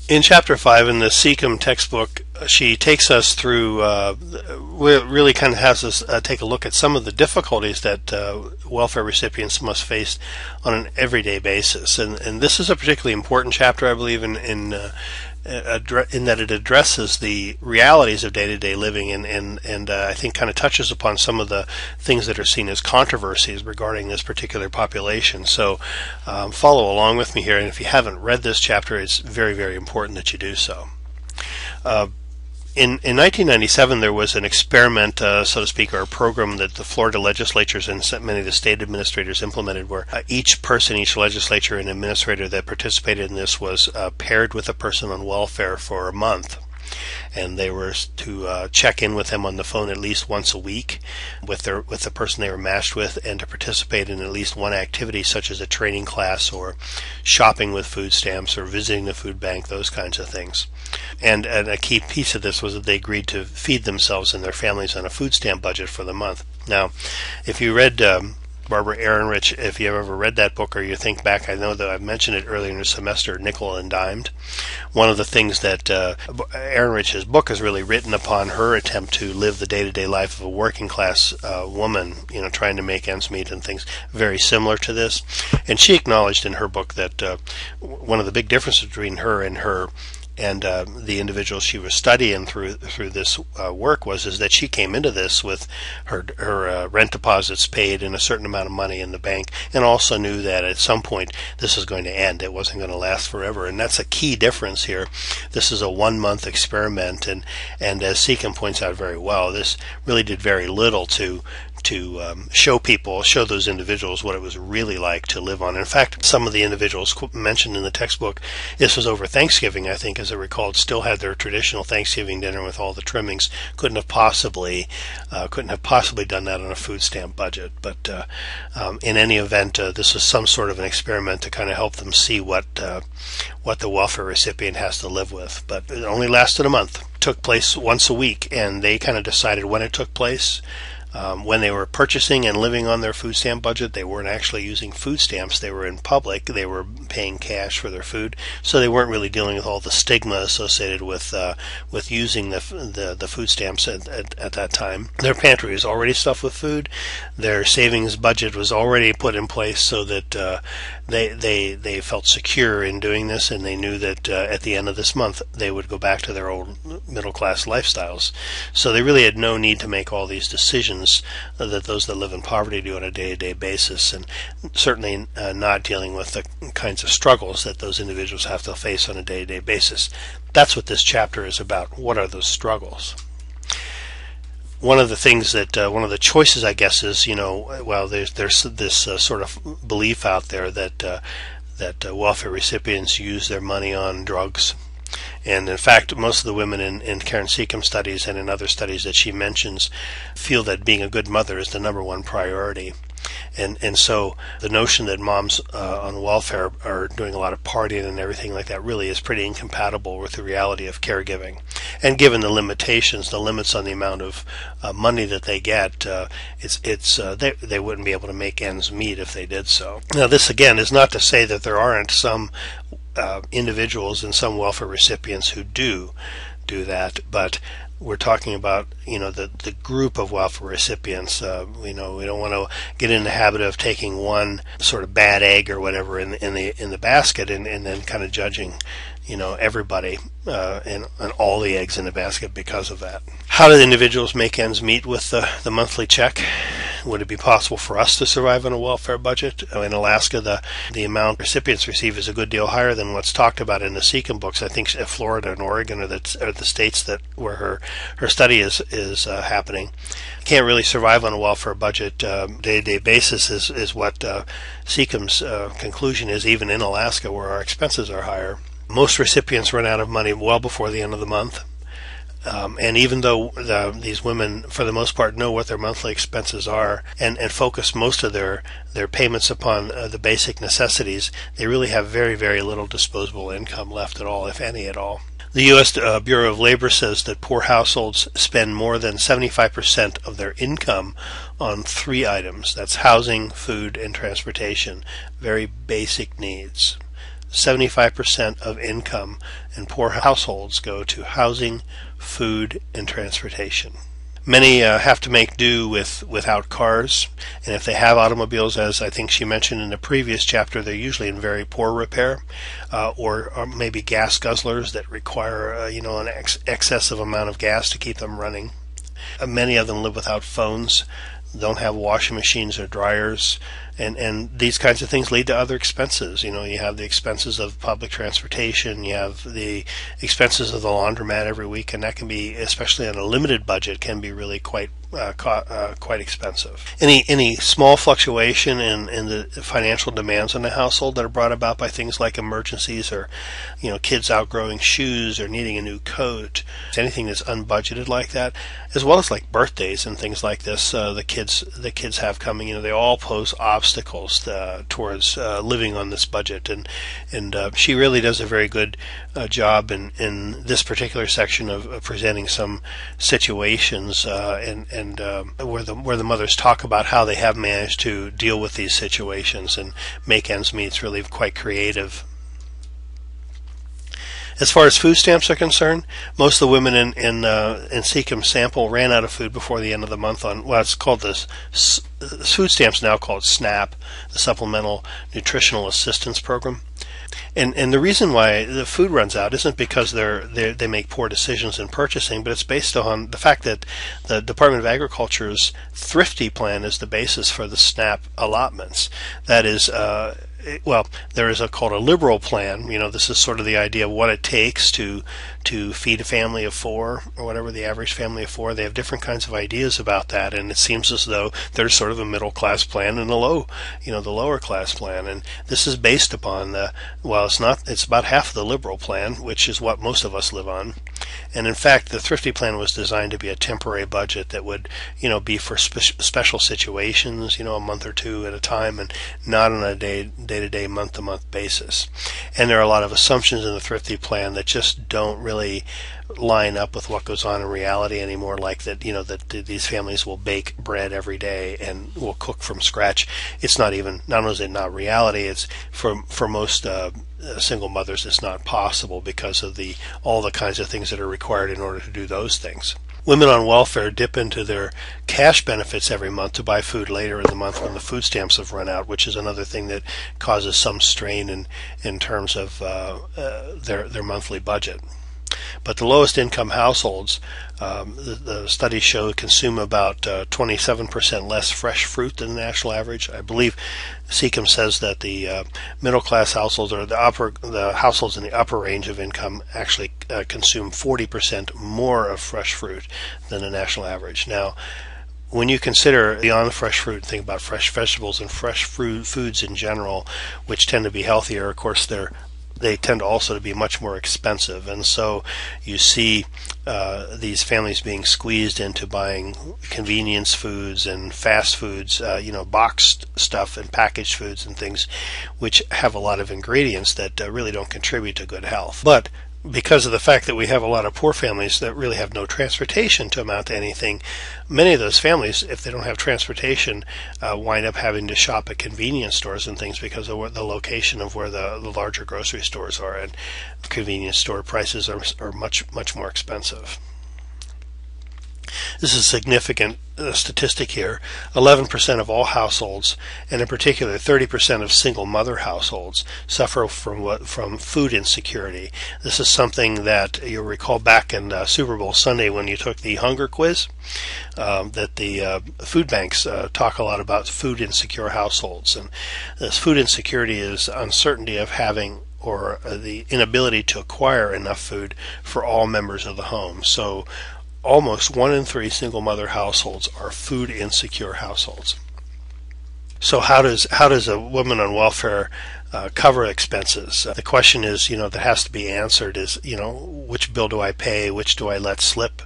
In Chapter 5 in the Seccombe textbook, she takes us through, really kind of has us take a look at some of the difficulties that welfare recipients must face on an everyday basis. And this is a particularly important chapter, I believe, in that it addresses the realities of day-to-day living and I think kind of touches upon some of the things that are seen as controversies regarding this particular population. So follow along with me here, and if you haven't read this chapter, it's very, very important that you do so. In 1997, there was an experiment, so to speak, or a program that the Florida legislatures and many of the state administrators implemented, where each legislature and administrator that participated in this was paired with a person on welfare for a month. And they were to check in with them on the phone at least once a week with the person they were matched with, and to participate in at least one activity such as a training class or shopping with food stamps or visiting the food bank, those kinds of things. And a key piece of this was that they agreed to feed themselves and their families on a food stamp budget for the month. Now, if you read Barbara Ehrenreich, if you ever read that book or you think back, I know that I mentioned it earlier in the semester, Nickel and Dimed. One of the things that Ehrenreich's book is really written upon her attempt to live the day-to-day life of a working class woman, trying to make ends meet and things very similar to this. And she acknowledged in her book that one of the big differences between her and the individuals she was studying through this work is that she came into this with her rent deposits paid and a certain amount of money in the bank, and also knew that at some point this was going to end. It wasn't going to last forever, and that's a key difference here. This is a 1-month experiment, and as Seccombe points out very well, this really did very little to show those individuals what it was really like to live on. In fact, some of the individuals mentioned in the textbook, this was over Thanksgiving, I think, as I recall, still had their traditional Thanksgiving dinner with all the trimmings. Couldn't have possibly done that on a food stamp budget. But in any event, this was some sort of an experiment to kind of help them see what the welfare recipient has to live with. But it only lasted a month. It took place once a week, and they kind of decided when it took place. When they were purchasing and living on their food stamp budget, they weren't actually using food stamps. They were in public. They were paying cash for their food, so they weren't really dealing with all the stigma associated with using the food stamps at that time. Their pantry was already stuffed with food. Their savings budget was already put in place so that they felt secure in doing this, and they knew that at the end of this month they would go back to their old middle class lifestyles. So they really had no need to make all these decisions that those that live in poverty do on a day-to-day basis, and certainly not dealing with the kinds of struggles that those individuals have to face on a day-to-day basis. That's what this chapter is about. What are those struggles? One of the things that one of the choices, I guess, is there's this sort of belief out there that welfare recipients use their money on drugs. And in fact, most of the women in Karen Seccombe studies and in other studies that she mentions feel that being a good mother is the #1 priority. And so the notion that moms on welfare are doing a lot of partying and everything like that really is pretty incompatible with the reality of caregiving. And given the limitations, the limits on the amount of money that they get, they wouldn't be able to make ends meet if they did so. Now, this again is not to say that there aren't some individuals and some welfare recipients who do that, but we're talking about the group of welfare recipients. We don't want to get in the habit of taking one sort of bad egg or whatever in the basket and then kind of judging everybody and all the eggs in the basket because of that. How do the individuals make ends meet with the monthly check? Would it be possible for us to survive on a welfare budget? In Alaska, the amount recipients receive is a good deal higher than what's talked about in the Seccombe books. I think Florida and Oregon are the states where her study is happening. Can't really survive on a welfare budget day-to-day basis is what Seccombe's conclusion is, even in Alaska where our expenses are higher. Most recipients run out of money well before the end of the month. And even though these women, for the most part, know what their monthly expenses are and focus most of their payments upon the basic necessities, they really have very, very little disposable income left at all, if any at all. The U.S. Bureau of Labor says that poor households spend more than 75% of their income on 3 items. That's housing, food, and transportation. Very basic needs. 75% of income in poor households go to housing, food, and transportation. Many have to make do without cars, and if they have automobiles, as I think she mentioned in the previous chapter, they're usually in very poor repair, or maybe gas guzzlers that require an excessive amount of gas to keep them running. Many of them live without phones, don't have washing machines or dryers, and these kinds of things lead to other expenses. You have the expenses of public transportation, you have the expenses of the laundromat every week, and that can be, especially on a limited budget, can be really quite expensive. Any small fluctuation in the financial demands on the household that are brought about by things like emergencies, or kids outgrowing shoes or needing a new coat, anything that's unbudgeted like that, as well as like birthdays and things like this, the kids have coming, they all pose obstacles towards living on this budget, and she really does a very good job in this particular section of presenting some situations and where the mothers talk about how they have managed to deal with these situations and make ends meet. It's really quite creative. As far as food stamps are concerned, most of the women in Seccombe sample ran out of food before the end of the month it's called food stamps now called SNAP, the Supplemental Nutritional Assistance Program. And the reason why the food runs out isn't because they make poor decisions in purchasing, but it's based on the fact that the Department of Agriculture's Thrifty Plan is the basis for the SNAP allotments. That is, there is called a liberal plan. This is sort of the idea of what it takes to feed a family of four, or whatever the average family of four. They have different kinds of ideas about that, and it seems as though there's sort of a middle class plan and the lower class plan. And this is based upon it's about half of the liberal plan, which is what most of us live on. And in fact, the Thrifty Plan was designed to be a temporary budget that would, be for special situations, a month or two at a time, and not on a day-to-day, month-to-month basis. And there are a lot of assumptions in the Thrifty Plan that just don't really line up with what goes on in reality anymore, like that these families will bake bread every day and will cook from scratch. It's not only is it not reality, it's for most single mothers it's not possible because of all the kinds of things that are required in order to do those things. Women on welfare dip into their cash benefits every month to buy food later in the month when the food stamps have run out, which is another thing that causes some strain in terms of their monthly budget. But the lowest income households, the studies show, consume about 27% less fresh fruit than the national average. I believe Seccombe says that the middle class households, or the households in the upper range of income, actually consume 40% more of fresh fruit than the national average. Now, when you consider beyond fresh fruit, think about fresh vegetables and fresh foods in general, which tend to be healthier. Of course, they tend also to be much more expensive, and so you see these families being squeezed into buying convenience foods and fast foods, boxed stuff and packaged foods and things, which have a lot of ingredients that really don't contribute to good health. But because of the fact that we have a lot of poor families that really have no transportation to amount to anything, many of those families, if they don't have transportation, wind up having to shop at convenience stores and things because of the location of where the larger grocery stores are, and convenience store prices are much more expensive. This is a significant statistic here. 11% of all households, and in particular 30% of single mother households, suffer from food insecurity. This is something that you'll recall back in Super Bowl Sunday when you took the hunger quiz, that the food banks talk a lot about food insecure households. And this food insecurity is uncertainty of having or the inability to acquire enough food for all members of the home. So almost 1 in 3 single mother households are food insecure households. So how does a woman on welfare cover expenses? The question is, that has to be answered is, which bill do I pay? Which do I let slip?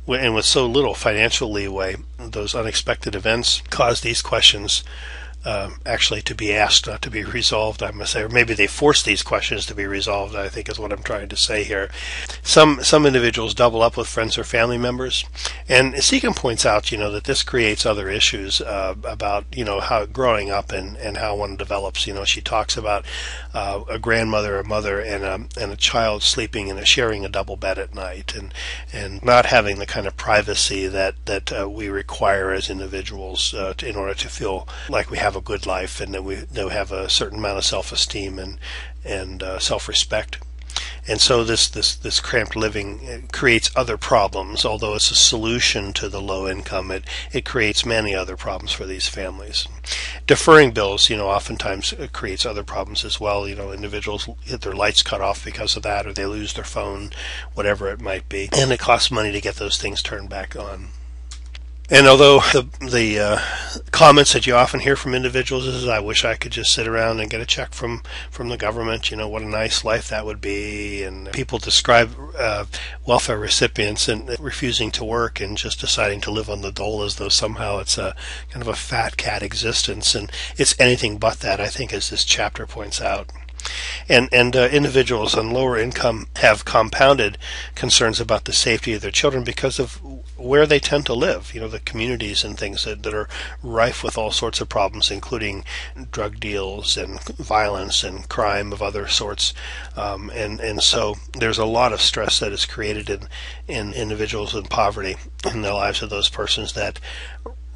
And with so little financial leeway, those unexpected events cause these questions actually to be asked, not to be resolved, I must say, or maybe they force these questions to be resolved, I think is what I'm trying to say here. Some individuals double up with friends or family members, and Seccombe points out, that this creates other issues about, how growing up and how one develops. She talks about a grandmother, a mother, and a child sleeping and sharing a double bed at night, and not having the kind of privacy that we require as individuals in order to feel like we have a good life and that we have a certain amount of self-esteem and self-respect. And so this cramped living creates other problems. Although it's a solution to the low income, it creates many other problems for these families. Deferring bills, oftentimes creates other problems as well. Individuals get their lights cut off because of that, or they lose their phone, whatever it might be. And it costs money to get those things turned back on. And although the comments that you often hear from individuals is, I wish I could just sit around and get a check from the government, what a nice life that would be. And people describe welfare recipients and refusing to work and just deciding to live on the dole as though somehow it's a kind of a fat cat existence. And it's anything but that, I think, as this chapter points out. And individuals on lower income have compounded concerns about the safety of their children because of where they tend to live, the communities and things that are rife with all sorts of problems, including drug deals and violence and crime of other sorts. And so there's a lot of stress that is created in individuals in poverty in the lives of those persons that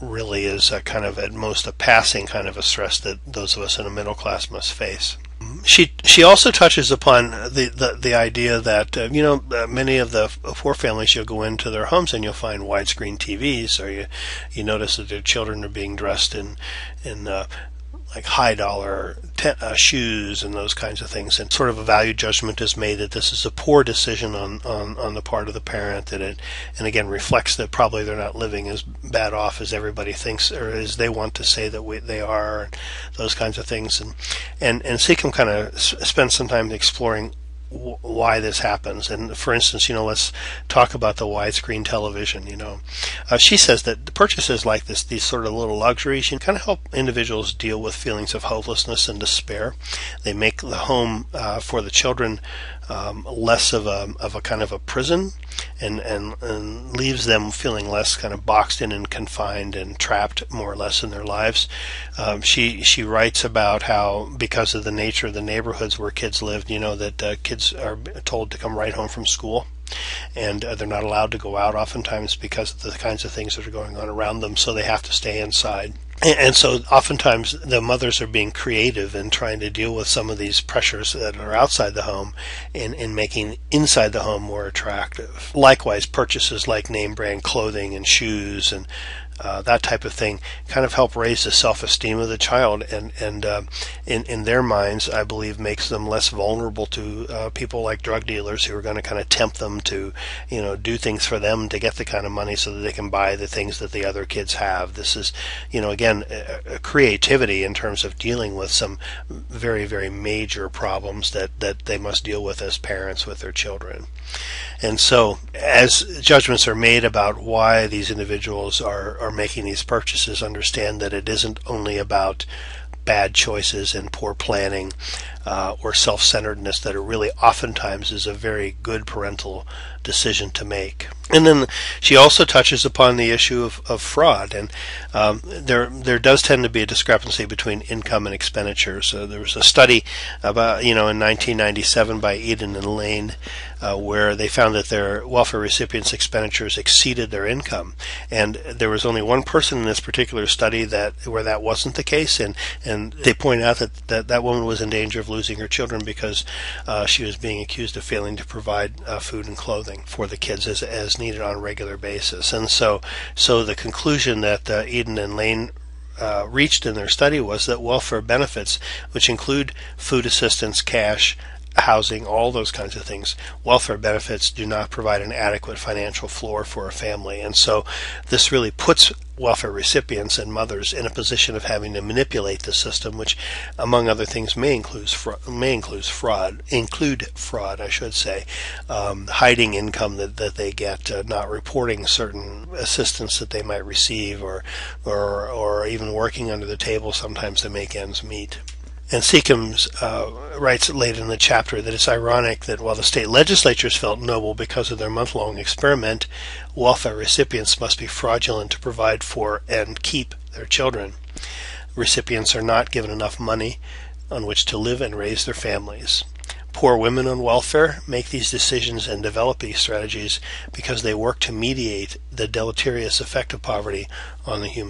really is a kind of, at most, a passing kind of a stress that those of us in a middle class must face. She also touches upon the idea that many of the poor families, you'll go into their homes and you'll find widescreen TVs, or you notice that their children are being dressed in like high dollar shoes and those kinds of things, and sort of a value judgment is made that this is a poor decision on the part of the parent, and again reflects that probably they're not living as bad off as everybody thinks or as they want to say that they are, and those kinds of things. And Seccombe kind of spends some time exploring why this happens. And for instance, let's talk about the widescreen television. She says that the purchases like this, these sort of little luxuries, kind of help individuals deal with feelings of hopelessness and despair. They make the home for the children less of a kind of a prison, and leaves them feeling less kind of boxed in and confined and trapped more or less in their lives. She writes about how, because of the nature of the neighborhoods where kids lived, that kids are told to come right home from school, and they're not allowed to go out oftentimes because of the kinds of things that are going on around them, so they have to stay inside. And so oftentimes the mothers are being creative in trying to deal with some of these pressures that are outside the home in making inside the home more attractive. Likewise, purchases like name brand clothing and shoes and that type of thing kind of help raise the self-esteem of the child, and in their minds, I believe, makes them less vulnerable to people like drug dealers who are going to kind of tempt them to do things for them to get the kind of money so that they can buy the things that the other kids have. This is again a creativity in terms of dealing with some very, very major problems that they must deal with as parents with their children. And so as judgments are made about why these individuals are making these purchases, understand that it isn't only about bad choices and poor planning or self-centeredness, that it really oftentimes is a very good parental decision to make. And then she also touches upon the issue of fraud, and there does tend to be a discrepancy between income and expenditures. There was a study about in 1997 by Eden and Lane where they found that their welfare recipients' expenditures exceeded their income, and there was only one person in this particular study where that wasn't the case, and they point out that woman was in danger of losing her children because she was being accused of failing to provide food and clothing for the kids as needed on a regular basis. And so the conclusion that Eden and Lane reached in their study was that welfare benefits, which include food assistance, cash, housing, all those kinds of things. Welfare benefits do not provide an adequate financial floor for a family, and so this really puts welfare recipients and mothers in a position of having to manipulate the system, which, among other things, may include fraud, I should say, hiding income that they get, not reporting certain assistance that they might receive, or even working under the table sometimes to make ends meet. And Seccombe writes late in the chapter that it's ironic that while the state legislatures felt noble because of their month-long experiment, welfare recipients must be fraudulent to provide for and keep their children. Recipients are not given enough money on which to live and raise their families. Poor women on welfare make these decisions and develop these strategies because they work to mediate the deleterious effect of poverty on the human